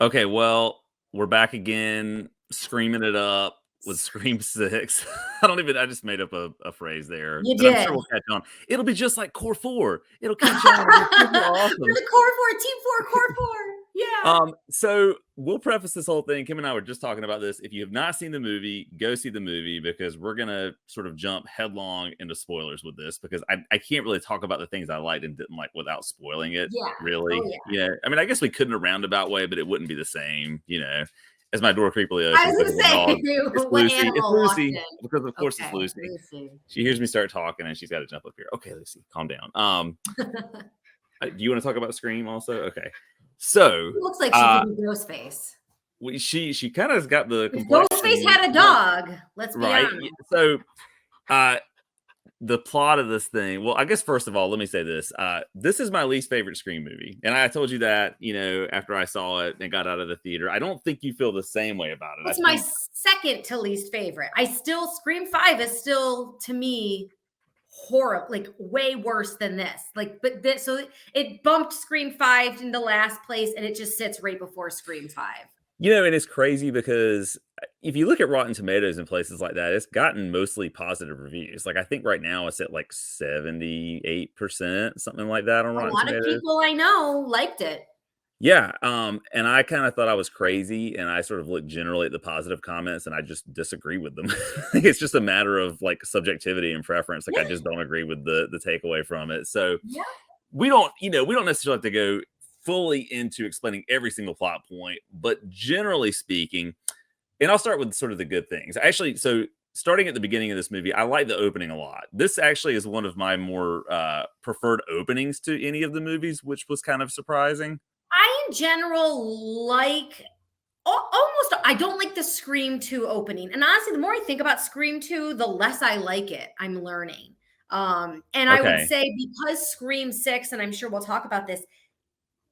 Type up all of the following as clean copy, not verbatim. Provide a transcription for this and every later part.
Okay, well, we're back again, screaming it up with Scream 6. I just made up a phrase there, You but I'm sure did. we'll catch on. It'll be just like Core 4. It'll catch on. It'll be super We're awesome. the core four, team four, core four. Yeah. So we'll preface this whole thing. Kim and I were just talking about this. If you have not seen the movie, go see the movie because we're gonna sort of jump headlong into spoilers with this because I can't really talk about the things I liked and didn't like without spoiling it. Yeah. Oh, Really, yeah. yeah. I mean, I guess we could in a roundabout way, but it wouldn't be the same. As my door creepily I opens, was look going at to the say, dog. It's what Lucy. It's animal walked Lucy in? because of course it's Okay, Lucy. Lucy. She hears me start talking and she's got to jump up here. Okay, Lucy, calm down. Do you want to talk about Scream also? Okay, so It looks like she could be Ghostface. she kind of has got the If complexion. Ghostface had a dog, let's be Right. honest. So, the plot of this thing. Well, I guess first of all, let me say this. This is my least favorite Scream movie, and I told you that after I saw it and got out of the theater. I don't think you feel the same way about it. It's my second to least favorite. Scream 5 is still to me horrible, like way worse than this. So it bumped Scream 5 into last place, and it just sits right before Scream 5. And it's crazy because if you look at Rotten Tomatoes and places like that, it's gotten mostly positive reviews. Like I think right now it's at like 78%, something like that on A Rotten lot of Tomatoes. people I know liked it. Yeah, and I kind of thought I was crazy, and I sort of looked generally at the positive comments, and I just disagree with them. It's just a matter of like subjectivity and preference. Like I Yeah. just don't agree with the takeaway from it. So Yeah. we don't necessarily have to go fully into explaining every single plot point, but generally speaking, and I'll start with sort of the good things. Actually, so starting at the beginning of this movie, I like the opening a lot. This actually is one of my more preferred openings to any of the movies, which was kind of surprising. I, in general, like almost, I don't like the Scream 2 opening. And honestly, the more I think about Scream 2, the less I like it. I'm learning. And I would Okay. say because Scream 6, and I'm sure we'll talk about this,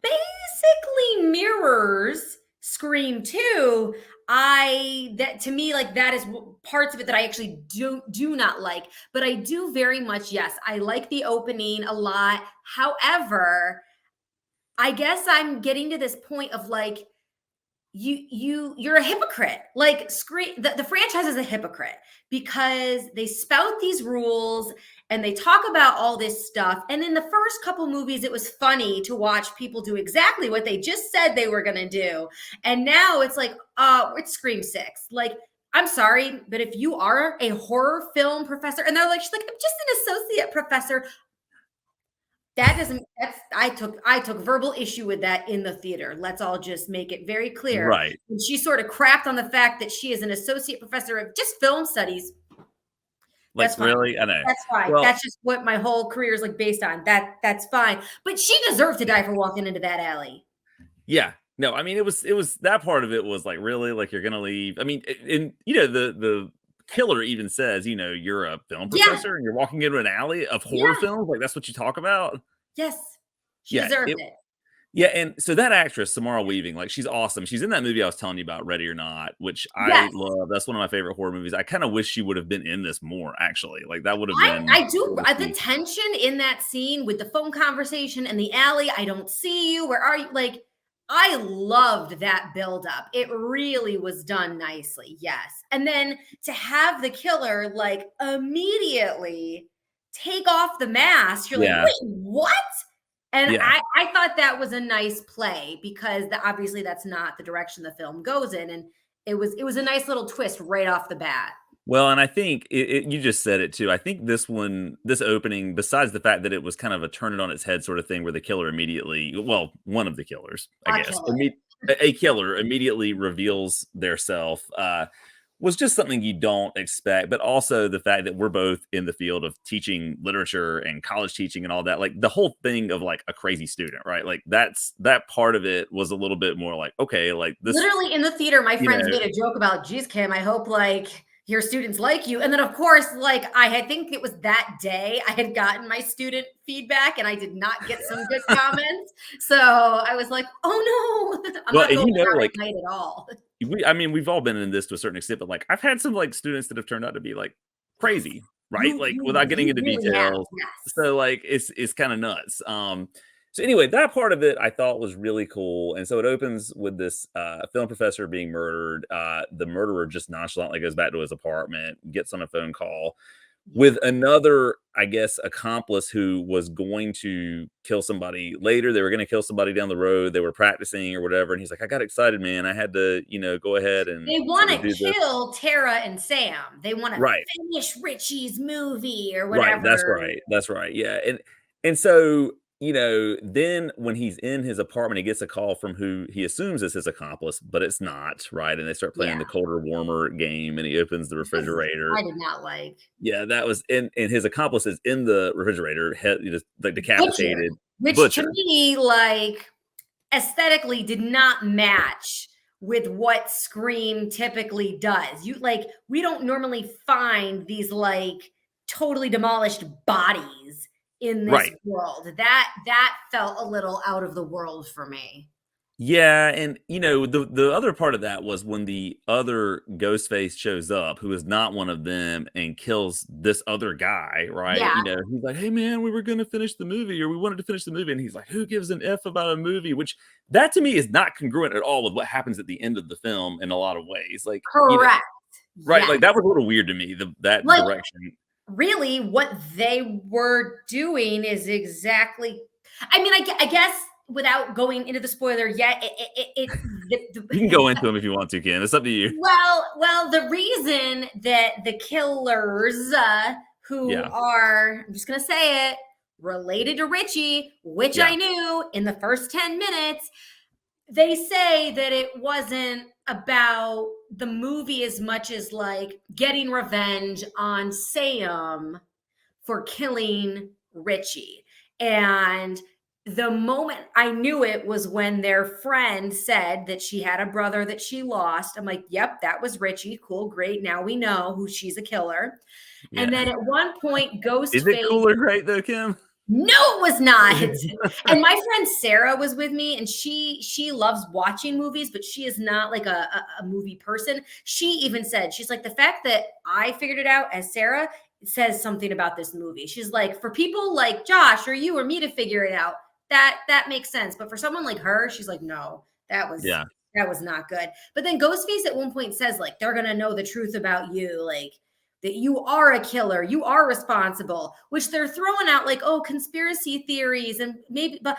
basically mirrors Scream 2. That to me, like that is parts of it that I actually do not like, but I do very much. Yes, I like the opening a lot. However, I guess I'm getting to this point of like you're a hypocrite. Like the franchise is a hypocrite because they spout these rules and they talk about all this stuff, and in the first couple movies it was funny to watch people do exactly what they just said they were going to do, and now it's like it's Scream 6. Like, I'm sorry, but if you are a horror film professor, and they're like, she's like, I'm just an associate professor. That doesn't that's I took verbal issue with that in the theater. Let's all just make it very clear. Right. And she sort of crapped on the fact that she is an associate professor of just film studies. Like, That's fine. really? I know. That's fine. Well, That's just what my whole career is like based on. That's fine. But she deserved to die for walking into that alley. yeah. No, I mean, it was that part of it was like, really? Like, you're gonna leave? I mean, and the killer even says, you're a film Yeah. professor and you're walking into an alley of horror Yeah. films? Like, that's what you talk about? Yes. She Yeah. deserved it. Yeah, and so that actress, Samara Weaving, like, she's awesome. She's in that movie I was telling you about, Ready or Not, which I Yes. love. That's one of my favorite horror movies. I kinda wish she would have been in this more, actually. Like, that would have been I do really the key. tension in that scene with the phone conversation in the alley. I don't see you. Where are you? Like, I loved that buildup. It really was done nicely. Yes. And then to have the killer like immediately take off the mask, you're like, Yeah. wait, what? And Yeah. I thought that was a nice play because obviously that's not the direction the film goes in. And it was a nice little twist right off the bat. Well, and I think you just said it too. I think this opening, besides the fact that it was kind of a turn it on its head sort of thing where the killer well, one of the killers, I A guess, killer. a killer immediately reveals their self, was just something you don't expect. But also the fact that we're both in the field of teaching literature and college teaching and all that, like the whole thing of like a crazy student, right? Like that part of it was a little bit more like, okay, like this, Literally in the theater, my you friends know, made a joke about, geez, Kim, I hope like your students like you. And then of course, like I think it was that day I had gotten my student feedback and I did not get some good comments. So I was like, oh no, I'm well, not and going out like at night at all. I mean, we've all been in this to a certain extent, but like I've had some like students that have turned out to be like Yes. crazy, right? Like without getting You into really have. details. Yes. So like it's kind of nuts. So anyway, that part of it I thought was really cool, and so it opens with this, film professor being murdered. The murderer just nonchalantly goes back to his apartment, gets on a phone call Yeah. with another, I guess, accomplice who was going to kill somebody later. They were gonna kill somebody down the road. They were practicing or whatever, and he's like, "I got excited, man. I had to, go ahead and They sort wanna of do this." kill Tara and Sam. They wanna Right. finish Richie's movie or Right, that's whatever. right, that's right, yeah, and so, then when he's in his apartment, he gets a call from who he assumes is his accomplice, but it's not, right, and they start playing Yeah. the colder, warmer game, and he opens the This refrigerator. I did not like. Yeah, that was and his accomplice is in the refrigerator, just, like, Butcher, decapitated, which to butchered. me, like, aesthetically did not match with what Scream typically does. We don't normally find these, like, totally demolished bodies in this Right. world. That felt a little out of the world for me. Yeah, and the other part of that was when the other Ghostface shows up, who is not one of them, and kills this other guy, right? Yeah, He's like, "Hey, man, we were gonna finish the movie, or we wanted to finish the movie," and he's like, "Who gives an f about a movie?" Which that to me is not congruent at all with what happens at the end of the film in a lot of ways. Like, correct. right? Yeah. Like that was a little weird to me. That Like, direction. really, what they were doing is exactly I mean, I guess without going into the spoiler yet, You can go into them if you want to, Ken. It's up to you. well, the reason that the killers, who Yeah. are, I'm just gonna say it, related to Richie, which Yeah. I knew in the first 10 minutes, they say that it wasn't about the movie as much as like getting revenge on Sam for killing Richie. And the moment I knew it was when their friend said that she had a brother that she lost. I'm like, yep, that was Richie. Cool, great. Now we know who she's a killer. And Yeah. then at one point, Is it Ghostface, cool or great though, Kim? no, it was not. And my friend Sarah was with me, and she loves watching movies, but she is not like a movie person. She even said, she's like, the fact that I figured it out as Sarah says something about this movie. She's like, for people like Josh or you or me to figure it out, that makes sense. But for someone like her, she's like, no, Yeah. that was not good. But then Ghostface at one point says, like, they're gonna know the truth about you, like that you are a killer, you are responsible, which they're throwing out like, oh, conspiracy theories and maybe, but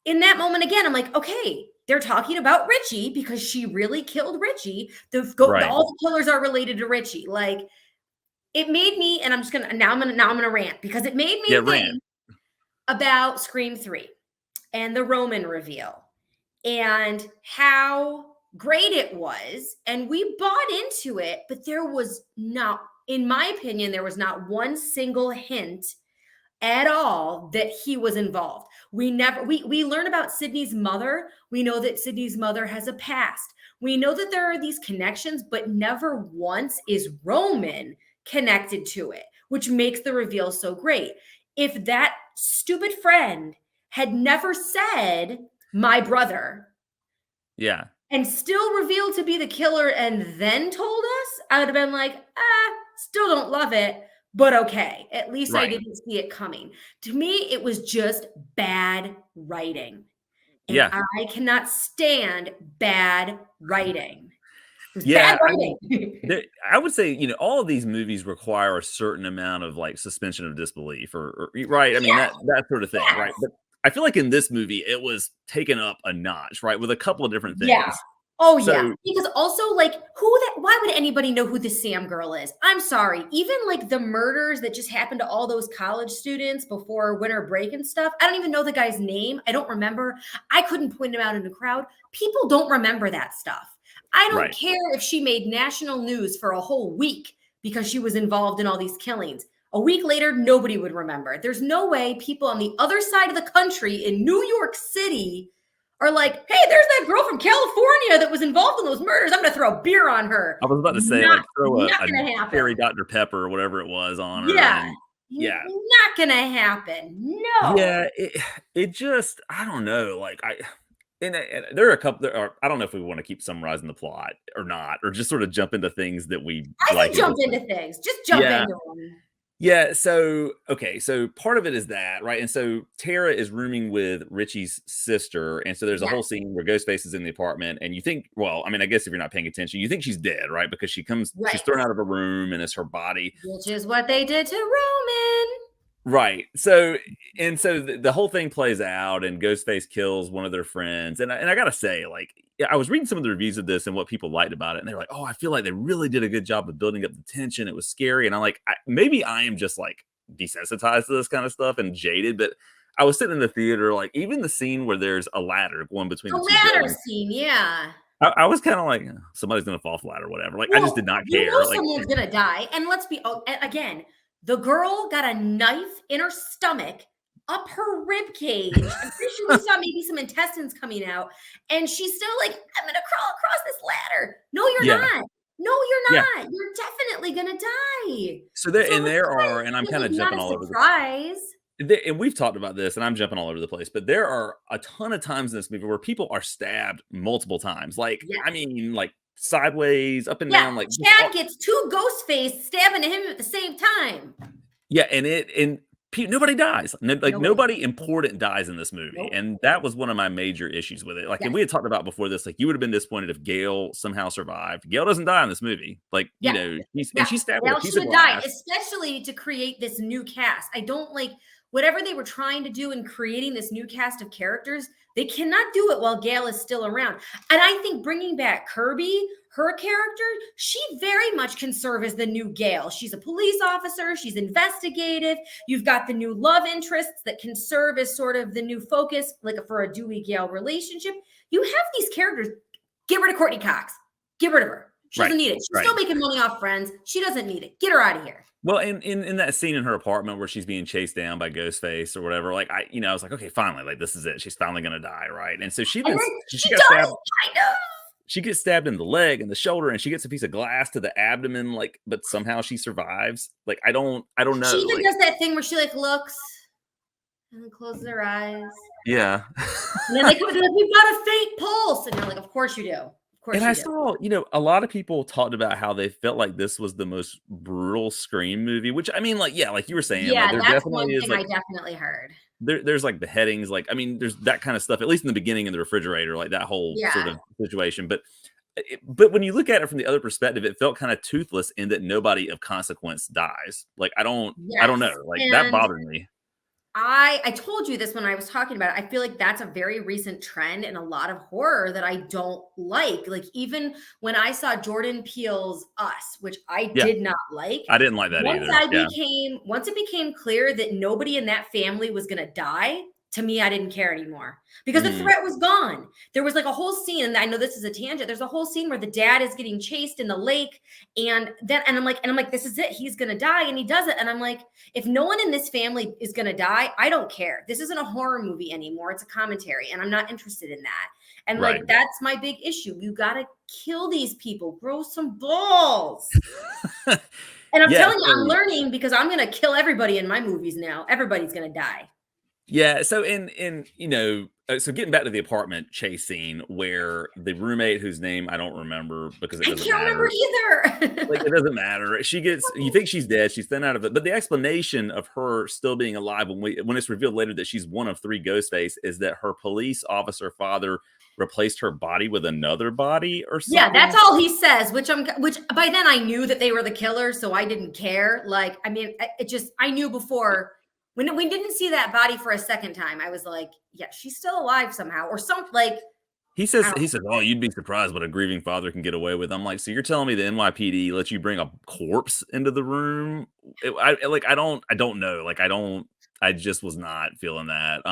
in that moment again, I'm like, okay, they're talking about Richie because she really killed Richie. Right. All the killers are related to Richie. Like, it made me, and I'm gonna rant because it made Yeah, me rant. think about Scream 3 and the Roman reveal and how great it was. And we bought into it, but there was not, in my opinion, there was not one single hint at all that he was involved. We learn about Sydney's mother. We know that Sydney's mother has a past. We know that there are these connections, but never once is Roman connected to it, which makes the reveal so great. If that stupid friend had never said my brother Yeah. and still revealed to be the killer and then told us, I would have been like, still don't love it, but okay. At least I Right. didn't see it coming. To me, it was just bad writing. And Yeah. I cannot stand bad writing. It was bad Yeah, I mean, writing. I would say, all of these movies require a certain amount of, like, suspension of disbelief or right? I mean, Yes, that sort of thing, right? yes. But I feel like in this movie, it was taken up a notch, right? With a couple of different Yeah. things. Oh, yeah. So Because also, like, why would anybody know who the Sam girl is? I'm sorry. Even like the murders that just happened to all those college students before winter break and stuff, I don't even know the guy's name. I don't remember. I couldn't point him out in the crowd. People don't remember that stuff. I don't right. care if she made national news for a whole week because she was involved in all these killings. A week later, nobody would remember. There's no way people on the other side of the country in New York City are like, hey, there's that girl from California that was involved in those murders. I'm going to throw a beer on her. I was about to say, Not, like, throw a not going to cherry happen. Dr. Pepper or whatever it was on her, Yeah. and yeah. Not going to happen. No. Yeah, it just I don't know, like, and there are a couple I don't know if we wanna keep summarizing the plot or not, or just sort of jump into things that we I like say and jump dislike. into things. Just jump Yeah. into them. Yeah, so okay, so part of it is that, right? And so Tara is rooming with Richie's sister, and so there's a whole Yes, scene where Ghostface is in the apartment, and you think, well, I mean, I guess if you're not paying attention, you think she's dead, right? Because she's right. thrown out of a room, and it's her body. Which is what they did to Roman. Right. So and so the whole thing plays out, and Ghostface kills one of their friends. And I gotta say, like, yeah, I was reading some of the reviews of this and what people liked about it, and they were like, "Oh, I feel like they really did a good job of building up the tension. It was scary." And I'm like, maybe I am just like desensitized to this kind of stuff and jaded, but I was sitting in the theater, like even the scene where there's a ladder going between The the two ladder buildings. scene, yeah. I was kind of like, somebody's gonna fall flat or whatever. Like, I just did Well, not you care. know Like, someone's gonna die, and let's be again, the girl got a knife in her stomach, up her rib cage. I'm pretty sure we saw maybe some intestines coming out, and she's still like, "I'm gonna crawl across this ladder." No, you're yeah, not. No, you're yeah. not. You're definitely gonna die. So there So and it's there kind are, and I'm of kind like of not jumping a all over the surprise. And we've talked about this, and I'm jumping all over the place, but there are a ton of times in this movie where people are stabbed multiple times. Like, Yes. I mean, like sideways, up and Yeah, down, like just Chad gets two ghost face stabbing at him at the same time. yeah, nobody dies. Like Nobody. nobody important dies in this movie, Nope. and that was one of my major issues with it. Like, and Yes. we had talked about before this. Like, you would have been disappointed if Gale somehow survived. Gale doesn't die in this movie. Like, Yeah. Yeah, she's stabbed with a Gal piece should of have died, glass. especially to create this new cast. I don't like whatever they were trying to do in creating this new cast of characters. They cannot do it while Gail is still around. And I think bringing back Kirby, her character, she very much can serve as the new Gail. She's a police officer, she's investigative. You've got the new love interests that can serve as sort of the new focus, like for a Dewey Gale relationship. You have these characters. Get rid of Courtney Cox. Get rid of her. She Right. doesn't need it. She's Right. still making money off Friends. She doesn't need it. Get her out of here. Well, in that scene in her apartment where she's being chased down by Ghostface or whatever, like I was like, okay, finally, like this is it. She's finally gonna die, right? And so And then she she got stabbed. does, kind of. She gets stabbed in the leg and the shoulder, and she gets a piece of glass to the abdomen, like, but somehow she survives. Like, I don't She know. even Like, does that thing where she like looks and then closes her eyes. yeah. And then they come to like, we've got a faint pulse. And you're like, of course you do. Of course And you I do. saw, a lot of people talked about how they felt like this was the most brutal Scream movie, which I mean, like, yeah, like you were saying, like Yeah, there that's definitely one is thing I like definitely heard. there's like beheadings, like I mean, there's that kind of stuff, at least in the beginning in the refrigerator, like that whole sort Yeah. of situation. But when you look at it from the other perspective, it felt kind of toothless in that nobody of consequence dies. Like I don't know, Yes. like that And bothered me. I told you this when I was talking about it. I feel like that's a very recent trend in a lot of horror that I don't like. Like even when I saw Jordan Peele's Us, which I Yeah, did not like, I didn't like that either. Yeah. once it became clear that nobody in that family was going to die, to me I didn't care anymore because the Mhm. threat was gone. There was like a whole scene, and I know this is a tangent. There's a whole scene where the dad is getting chased in the lake, and I'm like, this is it. He's gonna die, and he does it. And I'm like, if no one in this family is gonna die, I don't care. This isn't a horror movie anymore. It's a commentary, and I'm not interested in that. And Right. like that's my big issue. You gotta kill these people, grow some balls. And I'm Yeah, telling you, I'm so learning because I'm gonna kill everybody in my movies now. Everybody's gonna die. yeah, so so getting back to the apartment chase scene where the roommate whose name I don't remember because it I doesn't can't remember matter. Like, either. it doesn't matter. You think she's dead, she's thin out of it, but the explanation of her still being alive when it's revealed later that she's one of 3 Ghostface is that her police officer father replaced her body with another body or Yeah, something. that's all he says, which by then I knew that they were the killers, so I didn't care. Like, I mean, it just I knew before when we didn't see that body for a second time, I was like, yeah, she's still alive somehow, or something like I don't He says, "Oh, you'd be surprised what a grieving father can get away with." I'm like, "So you're telling me the NYPD lets you bring a corpse into the room?" I don't know. I just was not feeling that.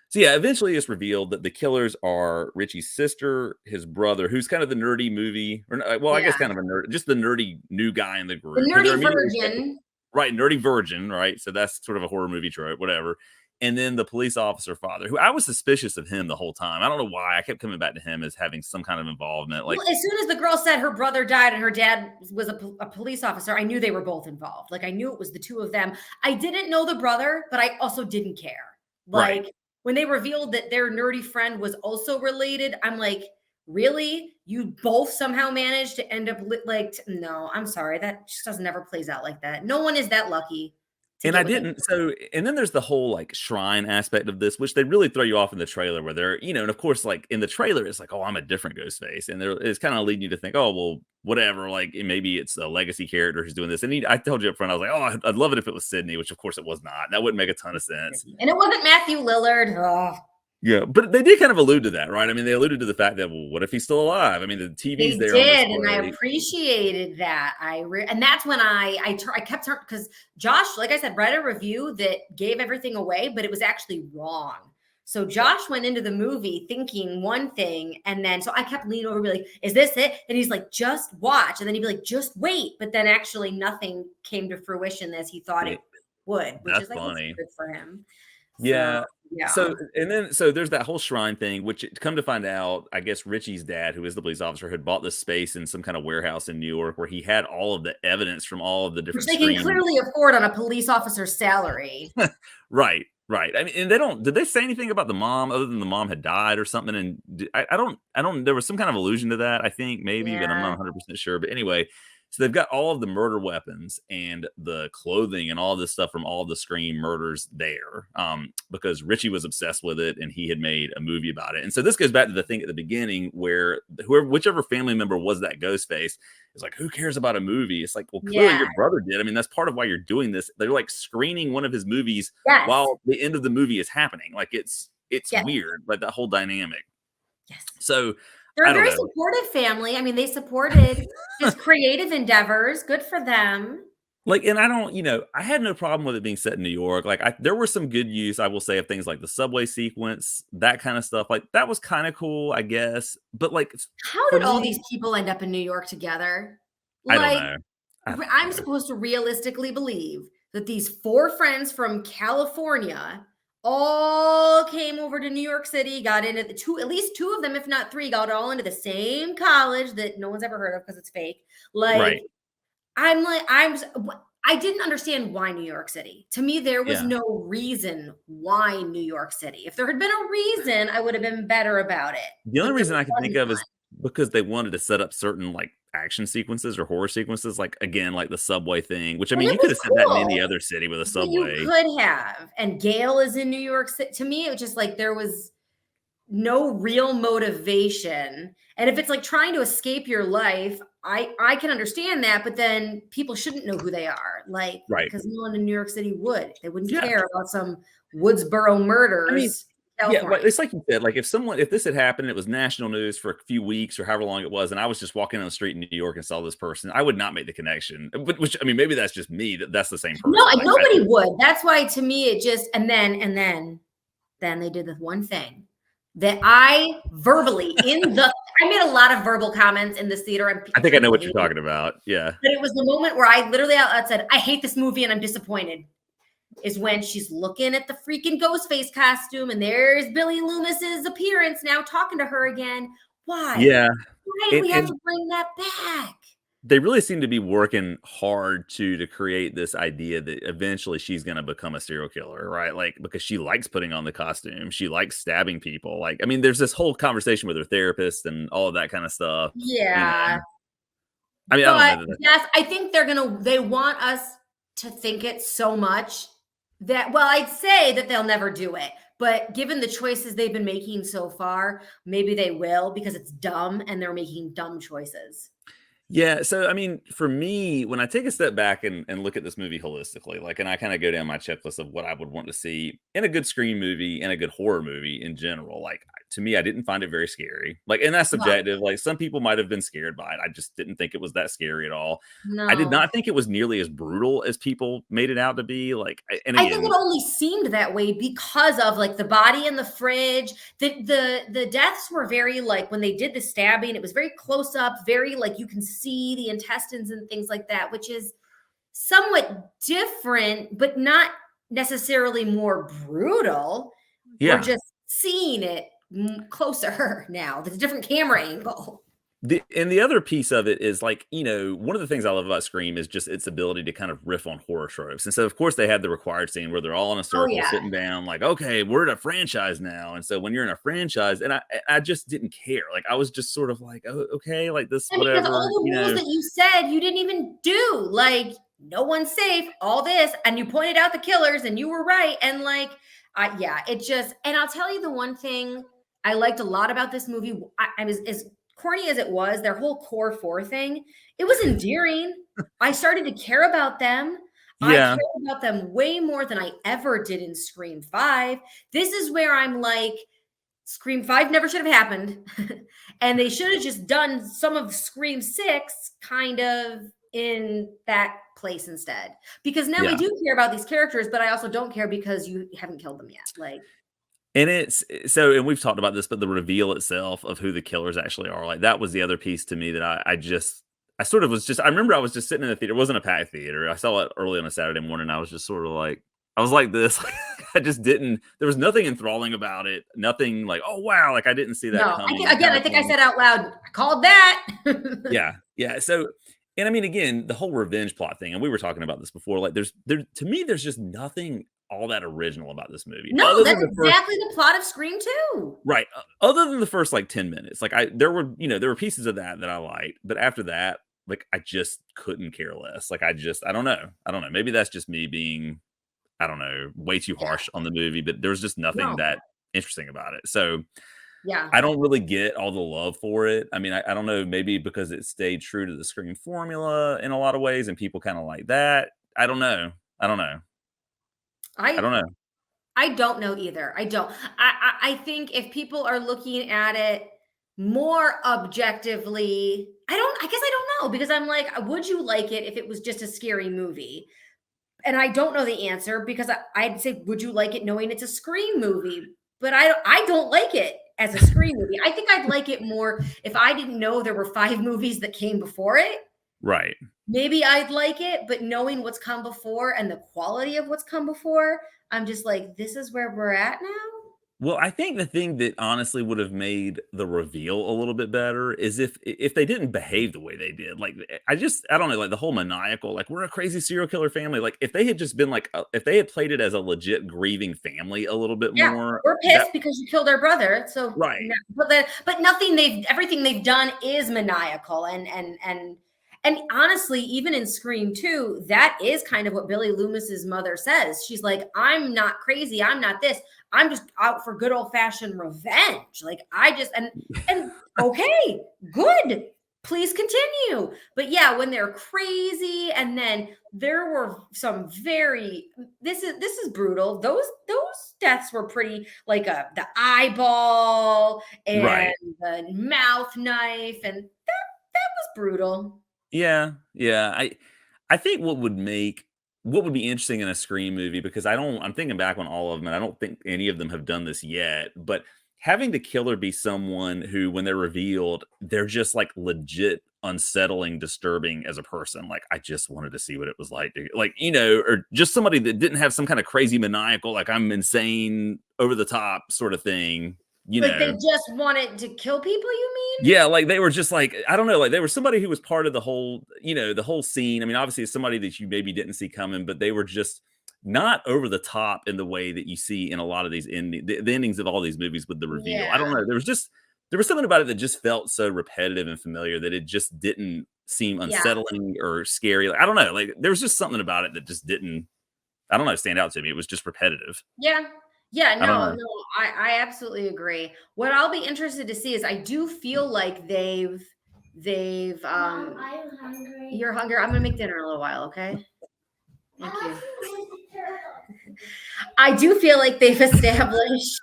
So yeah, eventually it's revealed that the killers are Richie's sister, his brother, who's kind of the nerdy movie, or well, I guess yeah, kind of a nerd, just the nerdy new guy in the the group, who they're nerdy immediately virgin. right, nerdy virgin, right? So that's sort of a horror movie trope, whatever. And then the police officer father, who I was suspicious of him the whole time. I don't know why. I kept coming back to him as having some kind of involvement. Like, Well, as soon as the girl said her brother died and her dad was a police officer, I knew they were both involved. Like I knew it was the two of them. I didn't know the brother, but I also didn't care. right. Like when they revealed that their nerdy friend was also related, I'm like, really? You both somehow managed to end up like, no, I'm sorry. That just doesn't never plays out like that. No one is that lucky to And get I what they didn't so and then there's the whole, like, shrine aspect of this, which they really throw you off in the trailer where they're and of course, like, in the trailer, it's like, "Oh, I'm a different Ghostface," and it's kinda leading you to think, "Oh, well, whatever, like, maybe it's a legacy character who's doing this," and I told you up front, I was like, "Oh, I'd love it if it was Sydney," which of course it was not. That wouldn't make a ton of sense. and it wasn't Matthew Lillard. Oh, Yeah, but they did kind of allude to that, right? I mean, they alluded to the fact that, well, what if he's still alive? I mean, the TV's they there on did, and I display. appreciated that. And that's when I kept because Josh, like I said, read a review that gave everything away, but it was actually wrong. So Josh went into the movie thinking one thing, and then so I kept leaning over, and be like, "Is this it?" And he's like, "Just watch," and then he'd be like, "Just wait." But then actually, nothing came to fruition as he thought Yeah, it would, which that's is, I guess, funny. good for him. So Yeah. yeah. So there's that whole shrine thing, which come to find out, I guess Richie's dad, who is the police officer, had bought this space in some kind of warehouse in New York where he had all of the evidence from all of the Which different they can screen. clearly afford on a police officer's salary. Right, right. I mean, and they don't. Did they say anything about the mom other than the mom had died or something? And I don't. There was some kind of allusion to that. I think maybe, but I'm not Yeah. 100% sure. But anyway, so they've got all of the murder weapons and the clothing and all this stuff from all the Scream murders there, because Richie was obsessed with it and he had made a movie about it. And so this goes back to the thing at the beginning where whichever family member was that Ghostface is like, who cares about a movie? It's like, well, clearly Yeah. your brother did. I mean, that's part of why you're doing this. They're like screening one of his movies Yes. while the end of the movie is happening. Like it's Yes. weird, like that whole dynamic. Yes. So They're I a don't very know. supportive family. I mean, they supported his creative endeavors. Good for them. Like, and I don't, I had no problem with it being set in New York. Like, there were some good use, I will say, of things like the subway sequence, that kind of stuff. Like, that was kind of cool, I guess. But like, How for did all these me, people end up in New York together? I don't Like, know. I don't I'm know. supposed to realistically believe that these four friends from California all came over to New York City, got into at least two of them, if not three, got all into the same college that no one's ever heard of because it's fake. Like, Right. I'm like, I didn't understand why New York City. To me, there was Yeah. no reason why New York City. If there had been a reason, I would have been better about it. The only But there reason I can think wasn't of one. is because they wanted to set up certain like action sequences or horror sequences, like again, like the subway thing, which I And mean, it you could was have said that in any cool. other city with a But you subway. could have. And Gale is in New York City. To me, it was just like there was no real motivation. And if it's like trying to escape your life, I can understand that, but then people shouldn't know who they are. Like, Right. because no one in New York City would. They wouldn't Yeah. care about some Woodsboro I mean, murders in yeah, like California. it's like you said, like if this had happened, it was national news for a few weeks or however long it was, and I was just walking on the street in New York and saw this person, I would not make the connection. But which I mean, maybe that's just me. That's the same No, person. Like I nobody don't. would. That's why to me it just and then they did the one thing that I verbally I made a lot of verbal comments in this theater and I think I know people what you're hated it. talking about. Yeah. But it was the moment where I literally out loud said, "I hate this movie and I'm disappointed." Is when she's looking at the freaking Ghostface costume and there's Billy Loomis's appearance now talking to her again. Why? Yeah. Why do And we have and to bring that back? they really seem to be working hard to create this idea that eventually she's going to become a serial killer, right? Like because she likes putting on the costume, she likes stabbing people. Like I mean, there's this whole conversation with her therapist and all of that kind of stuff. You know, Yeah. I mean, I don't But know that. yes, I think they want us to think it so much that, well, I'd say that they'll never do it. But given the choices they've been making so far, maybe they will because it's dumb and they're making dumb choices. Yeah, so I mean, for me, when I take a step back and look at this movie holistically, like, and I kind of go down my checklist of what I would want to see in a good Scream movie and a good horror movie in general. Like, to me, I didn't find it very scary. Like, and that's No, subjective. Like, some people might have been scared by it. I just didn't think it was that scary at all. I did no. not think it was nearly as brutal as people made it out to be. Like, and I think it again, only seemed that way because of like the body in the fridge. The deaths were very like when they did the stabbing, it was very close up, very like you can see the intestines and things like that, which is somewhat different, but not necessarily more brutal. We're yeah, just seeing it closer now. There's a different camera angle. And the other piece of it is like, one of the things I love about Scream is just its ability to kind of riff on horror tropes. And so, of course, they had the required scene where they're all in a Oh circle yeah. sitting down, like, okay, we're in a franchise now. And so, when you're in a franchise, and I just didn't care. Like, I was just sort of like, oh, okay, like this, And because all whatever, the rules that you said you didn't even do, like no one's safe, all this, and you pointed out the killers, and you were right, and like, yeah, it just. And I'll tell you the one thing I liked a lot about this movie. I was as corny as it was, their whole core four thing. It was endearing. I started to care about them. I Yeah, cared about them way more than I ever did in Scream 5. This is where I'm like, Scream 5 never should have happened. And they should have just done some of Scream 6 kind of in that place instead. Because now I yeah. do care about these characters, but I also don't care because you haven't killed them yet. Like, And and we've talked about this, but the reveal itself of who the killers actually are, like that was the other piece to me that I sort of was just, I remember I was just sitting in the theater. It wasn't a packed theater. I saw it early on a Saturday morning. I was just sort of like, I was like this. I just didn't, there was nothing enthralling about it. Nothing like, oh, wow. Like I didn't see that no, coming again, kind I of think I thing. said out loud, I called that. Yeah. Yeah. So, and I mean, again, the whole revenge plot thing, and we were talking about this before, like to me, there's just nothing all that original about this movie No, other that's than the first. exactly the plot of Scream 2. Right, other than the first, like, 10 minutes, like, there were pieces of that I liked, but after that, like, I just couldn't care less, like, I don't know, maybe that's just me being, I don't know, way too Yeah. harsh on the movie, but there's just nothing No. that interesting about it, so, Yeah. I don't really get all the love for it. I mean, I don't know, maybe because it stayed true to the Scream formula in a lot of ways, and people kinda like that. I don't know. I don't know. I I don't know. I don't know either. I don't. I think if people are looking at it more objectively, I guess I don't know because I'm like, would you like it if it was just a scary movie? And I don't know the answer because I'd say, would you like it knowing it's a Scream movie? But I don't like it as a Scream movie. I think I'd like it more if I didn't know there were 5 movies that came before it. Right. Maybe I'd like it, but knowing what's come before and the quality of what's come before, I'm just like, this is where we're at now? Well, I think the thing that honestly would have made the reveal a little bit better is if they didn't behave the way they did. Like I don't know, like the whole maniacal, like we're a crazy serial killer family. Like if they had just been like if they had played it as a legit grieving family a little bit Yeah, more, we're that pissed because you killed our brother. So, right. but nothing everything they've done is maniacal and honestly, even in Scream 2, that is kind of what Billy Loomis's mother says. She's like, I'm not crazy. I'm not this. I'm just out for good old fashioned revenge. Like I just and okay, good. Please continue. But yeah, when they're crazy, and then there were some very this is brutal. Those deaths were pretty like the eyeball and Right. the mouth knife, and that was brutal. Yeah, yeah. I think what would be interesting in a Scream movie because I'm thinking back on all of them and I don't think any of them have done this yet, but having the killer be someone who when they're revealed, they're just like legit unsettling, disturbing as a person. Like I just wanted to see what it was like to like, or just somebody that didn't have some kind of crazy maniacal, like I'm insane over the top sort of thing, you Like they know. just wanted to kill people, you mean? Yeah, like, they were just, like I don't know, like, they were somebody who was part of the whole the whole scene. I mean, obviously, it's somebody that you maybe didn't see coming, but they were just not over the top in the way that you see in a lot of these the endings of all these movies with the reveal. I don't Yeah. know, there was something about it that just felt so repetitive and familiar that it just didn't seem Yeah. unsettling or scary. Like, I don't know, like, there was just something about it that just didn't, I don't know, stand out to me. It was just repetitive. Yeah. Yeah, I don't no, know. no, I absolutely agree. What I'll be interested to see is I do feel like they've Mom, I'm hungry. you're hungry. I'm gonna make dinner in a little while, okay? Thank you. I do feel like they've established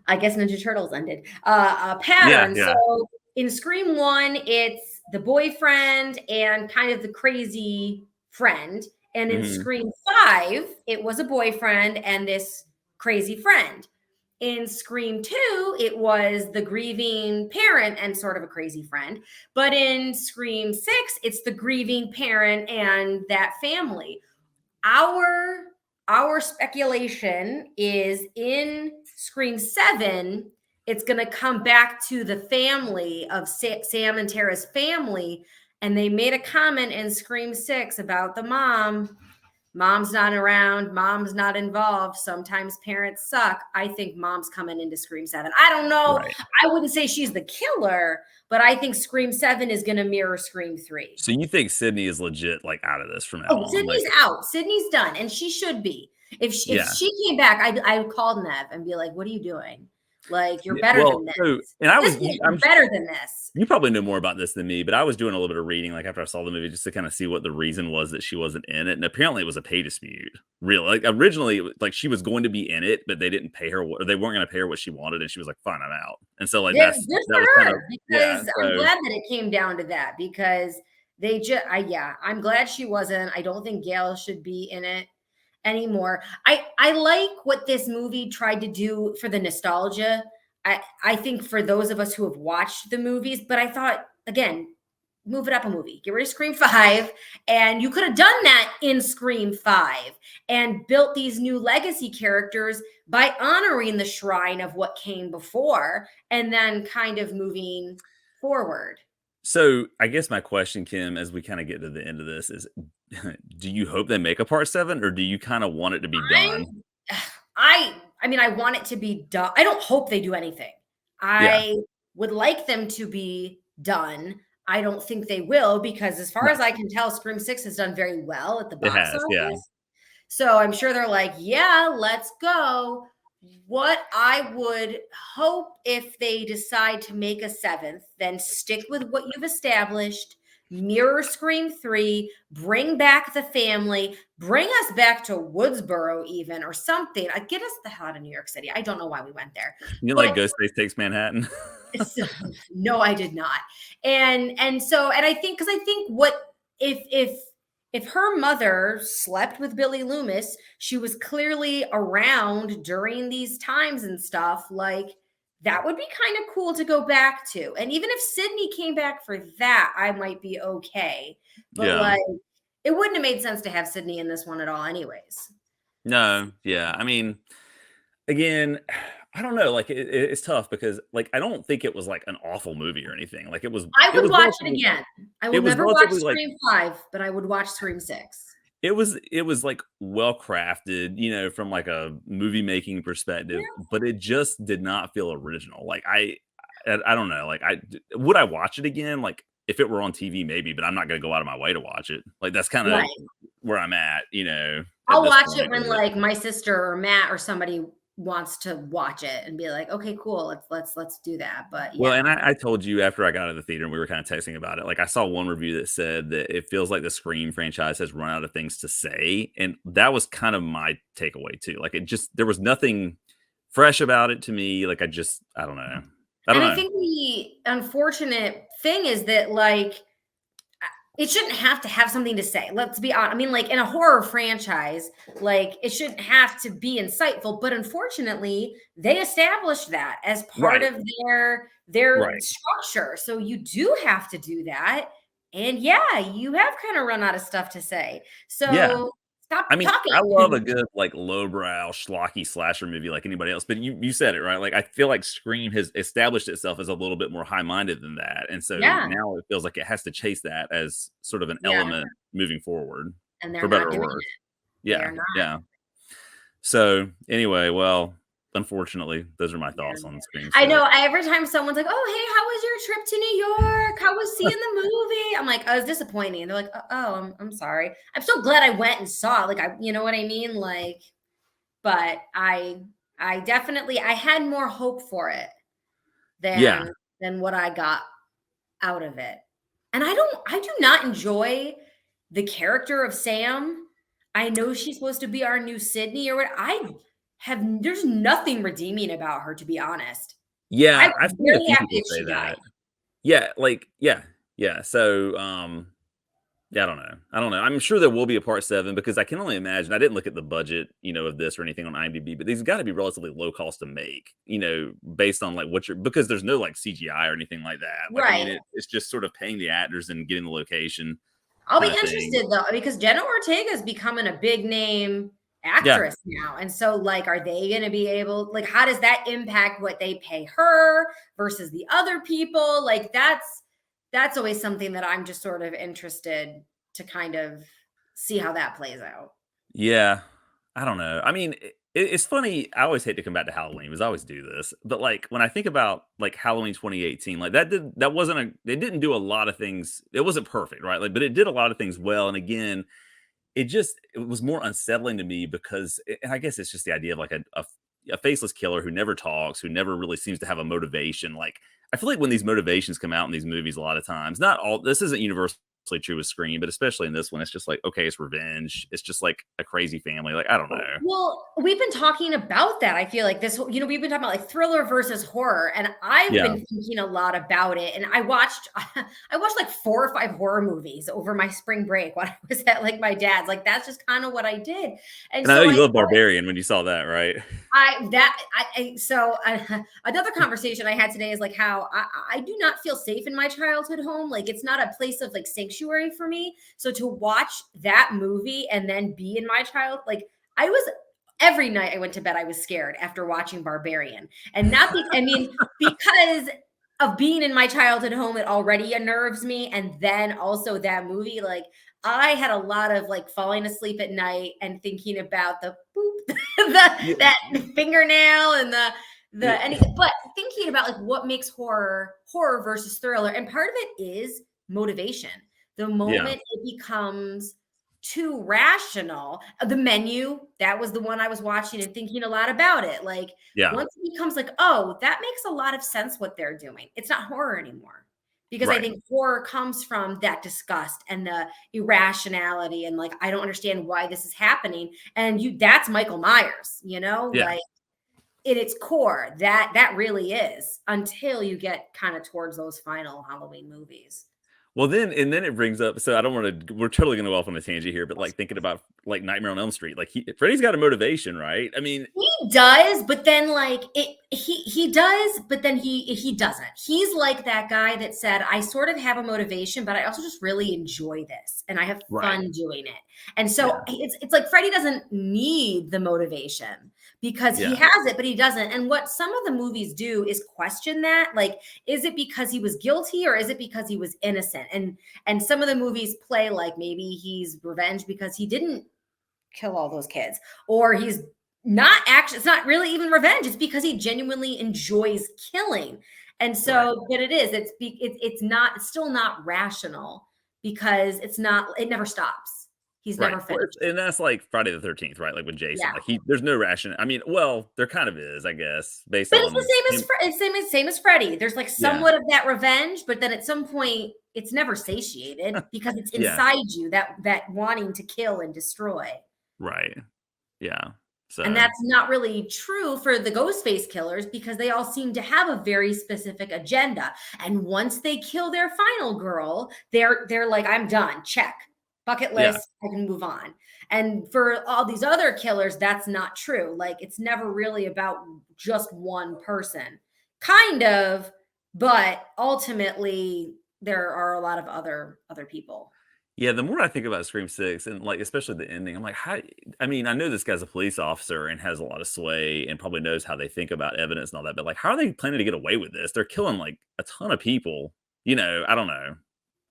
I guess Ninja Turtles ended. A Yeah, pattern. yeah. So in Scream 1, it's the boyfriend and kind of the crazy friend. And in Mhm. Scream 5, it was a boyfriend and this crazy friend. In Scream 2, it was the grieving parent and sort of a crazy friend. But in Scream 6, it's the grieving parent and that family. Our speculation is in Scream 7, it's going to come back to the family of Sam and Tara's family. And they made a comment in Scream 6 about the mom. Mom's not around. Mom's not involved. Sometimes parents suck. I think mom's coming into Scream 7. I don't know. Right. I wouldn't say she's the killer, but I think Scream 7 is going to mirror Scream 3. So you think Sydney is legit like out of this from now on? Sydney's like, out. Sydney's done. And she should be. If she came back, I would call Nev and be like, what are you doing? Like, you're better than this. So, and I'm better than this. You probably know more about this than me, but I was doing a little bit of reading, like after I saw the movie, just to kind of see what the reason was that she wasn't in it. And apparently, it was a pay dispute. Really, like originally, like she was going to be in it, but they didn't pay her, or they weren't going to pay her what she wanted, and she was like, "Fine, I'm out." And so, like that was her, kind of, because I'm glad that it came down to that, because they just, I'm glad she wasn't. I don't think Gale should be in it anymore. I like what this movie tried to do for the nostalgia. I think for those of us who have watched the movies, but I thought, again, move it up a movie. Get rid of Scream 5. And you could have done that in Scream 5 and built these new legacy characters by honoring the shrine of what came before and then kind of moving forward. So I guess my question, Kim, as we kind of get to the end of this is, do you hope they make a part 7, or do you kind of want it to be done? I mean, I want it to be done. I don't hope they do anything. I would like them to be done. I don't think they will, because as far as I can tell, Scream 6 has done very well at the box office. Yeah. So I'm sure they're like, yeah, let's go. What I would hope, if they decide to make a 7th, then stick with what you've established. Mirror Scream 3, bring back the family, bring us back to Woodsboro even, or something. Get us the hell out of New York City. I don't know why we went there. Like Ghostface Takes Manhattan? No, I did not. And I think, because I think what if her mother slept with Billy Loomis, she was clearly around during these times and stuff, like that would be kind of cool to go back to. And even if Sydney came back for that, I might be okay. But like, it wouldn't have made sense to have Sydney in this one at all anyways. No, yeah. I mean, again, I don't know. Like, it's tough because, like, I don't think it was like an awful movie or anything. Like, it was. I would watch it again. I will never watch Scream 5, but I would watch Scream 6. It was like well crafted, you know, from like a movie making perspective, but it just did not feel original. Like I don't know. Like, would I watch it again? Like, if it were on TV, maybe, but I'm not going to go out of my way to watch it. Like, that's kind of where I'm at, you know. I'll watch it when like my sister or Matt or somebody wants to watch it and be like, okay, cool, let's do that. But well, and I told you after I got out of the theater and we were kind of texting about it, like I saw one review that said that it feels like the Scream franchise has run out of things to say, and that was kind of my takeaway too. Like, there was nothing fresh about it to me. Like, I don't know. I think the unfortunate thing is that, like, it shouldn't have to have something to say. Let's be honest. I mean, like, in a horror franchise, like, it shouldn't have to be insightful. But unfortunately, they established that as part of their structure. So you do have to do that. And yeah, you have kind of run out of stuff to say. So stop talking. I love a good, like, lowbrow, schlocky slasher movie like anybody else. But you said it, right? Like, I feel like Scream has established itself as a little bit more high-minded than that. And so now it feels like it has to chase that as sort of an element moving forward. And they're for better or worse. Yeah. So anyway, well, unfortunately, those are my thoughts on Scream. I know every time someone's like, oh, hey, how was your trip to New York? How was seeing the movie? I'm like, oh, it's disappointing. And they're like, oh, I'm sorry. I'm so glad I went and saw it. Like, you know what I mean? Like, but I definitely, I had more hope for it than what I got out of it. And I do not enjoy the character of Sam. I know she's supposed to be our new Sydney or what. There's nothing redeeming about her, to be honest. Yeah, I've seen a few people say that. Yeah, like, yeah. So, I don't know. I'm sure there will be a part 7, because I can only imagine. I didn't look at the budget, you know, of this or anything on IMDb, but these got to be relatively low cost to make, you know, based on like because there's no like CGI or anything like that. Like, I mean, it's just sort of paying the actors and getting the location. I'll be interested though, because Jenna Ortega's becoming a big name Yeah. actress now. And so like, are they going to be able, like, how does that impact what they pay her versus the other people? Like that's always something that I'm just sort of interested to kind of see how that plays out. Yeah. I don't know. I mean, it's funny. I always hate to come back to Halloween because I always do this. But like when I think about like Halloween 2018, like that wasn't it didn't do a lot of things. It wasn't perfect, right? Like, but it did a lot of things well. And again, it was more unsettling to me because and I guess it's just the idea of like a faceless killer who never talks, who never really seems to have a motivation. Like I feel like when these motivations come out in these movies, a lot of times, not all this isn't universally true with Scream, but especially in this one, it's just like, okay, it's revenge. It's just like a crazy family. Like, I don't know. Well, we've been talking about that. I feel like this, we've been talking about like thriller versus horror, and I've Yeah. been thinking a lot about it. And I watched, I watched like 4 or 5 horror movies over my spring break when I was at like my dad's. Like that's just kind of what I did. And And I know so you love Barbarian when you saw that, right? another conversation I had today is like how I do not feel safe in my childhood home. Like it's not a place of like sanctuary for me. So to watch that movie and then be in my child, like I was every night I went to bed, I was scared after watching Barbarian. And not be, I mean, because of being in my childhood home, it already unnerves me. And then also that movie, like I had a lot of like falling asleep at night and thinking about the boop, Yeah. that fingernail and Yeah. but thinking about like what makes horror versus thriller, and part of it is motivation. The Yeah. moment it becomes too rational, The Menu, that was the one I was watching and thinking a lot about it. Like Yeah. once it becomes like, oh, that makes a lot of sense what they're doing. It's not horror anymore. Because I Right. think horror comes from that disgust and the irrationality and like I don't understand why this is happening. And that's Michael Myers, Yeah. like in its core, that really is until you get kind of towards those final Halloween movies. Well, then it brings up. So I don't want to. We're totally going to go off on a tangent here, but like thinking about like Nightmare on Elm Street, like Freddy's got a motivation, right? I mean, He does, but then like he does, but then he doesn't. He's like that guy that said, I sort of have a motivation, but I also just really enjoy this and I have right? fun doing it. And so Yeah. it's like Freddie doesn't need the motivation because he Yeah. has it, but he doesn't. And what some of the movies do is question that. Like, is it because he was guilty or is it because he was innocent? And some of the movies play like maybe he's revenge because he didn't kill all those kids, or he's not actually, it's not really even revenge, it's because he genuinely enjoys killing. And Right. so but it's not, it's still not rational because it never stops. He's Right. never Well, finished. and that's like Friday the 13th, right? Like with Jason, Yeah, like there's no ration. I mean, well, there kind of is, I guess, based but it's on the same as him. same as Freddy. There's like Yeah. somewhat of that revenge, but then at some point it's never satiated because it's Yeah. inside you, that wanting to kill and destroy. Right. Yeah. And So that's not really true for the Ghostface killers because they all seem to have a very specific agenda. And once they kill their final girl, they're like, I'm done. Check. Bucket yeah. list. I can move on. And for all these other killers, that's not true. Like it's never really about just one person. Kind of, but ultimately there are a lot of other people. Yeah, the more I think about Scream 6 and, like, especially the ending, I'm like, how I mean, I know this guy's a police officer and has a lot of sway and probably knows how they think about evidence and all that, but, like, how are they planning to get away with this? They're killing, like, a ton of people, I don't know.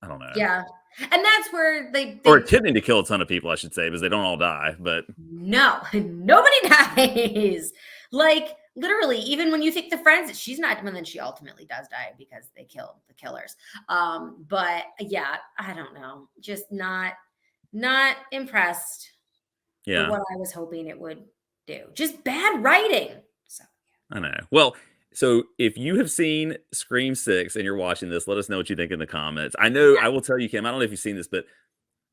I don't know. Yeah. And that's where Or they attempting to kill a ton of people, I should say, because they don't all die, but no, nobody dies. Like literally, even when you think the friends, she's not, and then she ultimately does die because they killed the killers. But yeah, I don't know. Just not impressed for yeah, what I was hoping it would do. Just bad writing. So I know. Well, so if you have seen Scream 6 and you're watching this, let us know what you think in the comments. I know I will tell you, Kim, I don't know if you've seen this, but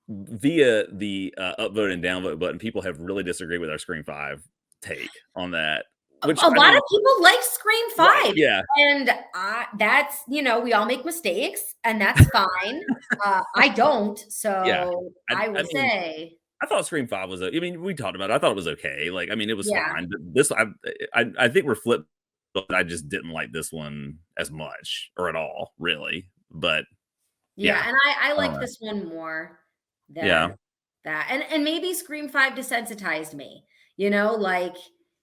via the, upvote and downvote button, people have really disagreed with our Scream 5 take on that, which, a I lot mean of people like Scream right, 5. yeah, And that's, we all make mistakes and that's fine. I don't. yeah. So I I will mean, say, I thought Scream 5 was I mean, we talked about it, I thought it was okay, like, I mean, it was yeah. fine, but this I think we're flipped, but I just didn't like this one as much or at all, really, but Yeah, yeah, and I I don't like know. this one more than Yeah, that. And maybe Scream 5 desensitized me. You know, like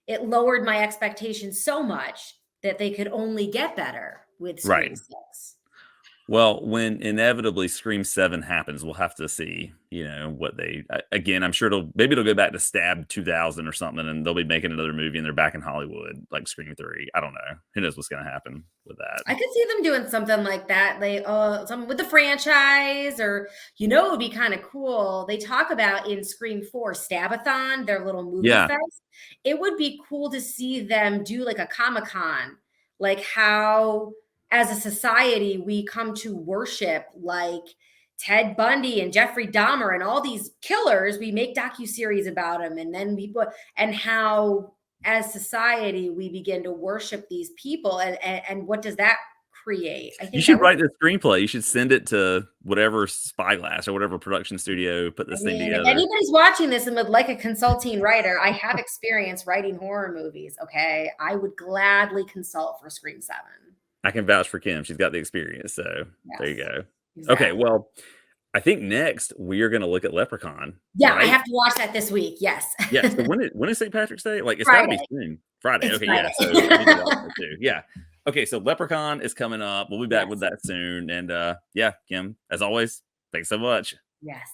it lowered my expectations so much that they could only get better with Scream Right. 6. Well, when inevitably Scream 7 happens, we'll have to see, what again, I'm sure maybe it'll go back to Stab 2000 or something, and they'll be making another movie and they're back in Hollywood, like Scream 3. I don't know. Who knows what's going to happen with that? I could see them doing something like that. They something with the franchise, or it would be kind of cool. They talk about in Scream 4 Stabathon, their little movie Yeah. fest. It would be cool to see them do like a Comic-Con, like how as a society we come to worship like Ted Bundy and Jeffrey Dahmer and all these killers. We make docuseries about them, and then we put and how as society we begin to worship these people, and what does that create? I You think that should would, write the screenplay. You should send it to whatever Spyglass or whatever production studio put I this thing mean, if together. anybody's watching this and would like a consulting writer, I have experience writing horror movies. Okay, I would gladly consult for Scream 7. I can vouch for Kim. She's got the experience. So there you Yes, go. Okay. exactly. Well, I think next we are going to look at Leprechaun, Yeah, I right? have to watch that this week. Yes. Yeah. So when is St. Patrick's Day? Like, it's got to be Friday. soon. Friday. It's Okay. Yeah. So I need to watch Friday. that too. Yeah. Okay. So Leprechaun is coming up. We'll be back with Yes. that soon. And yeah, Kim, as always, thanks so much. Yes.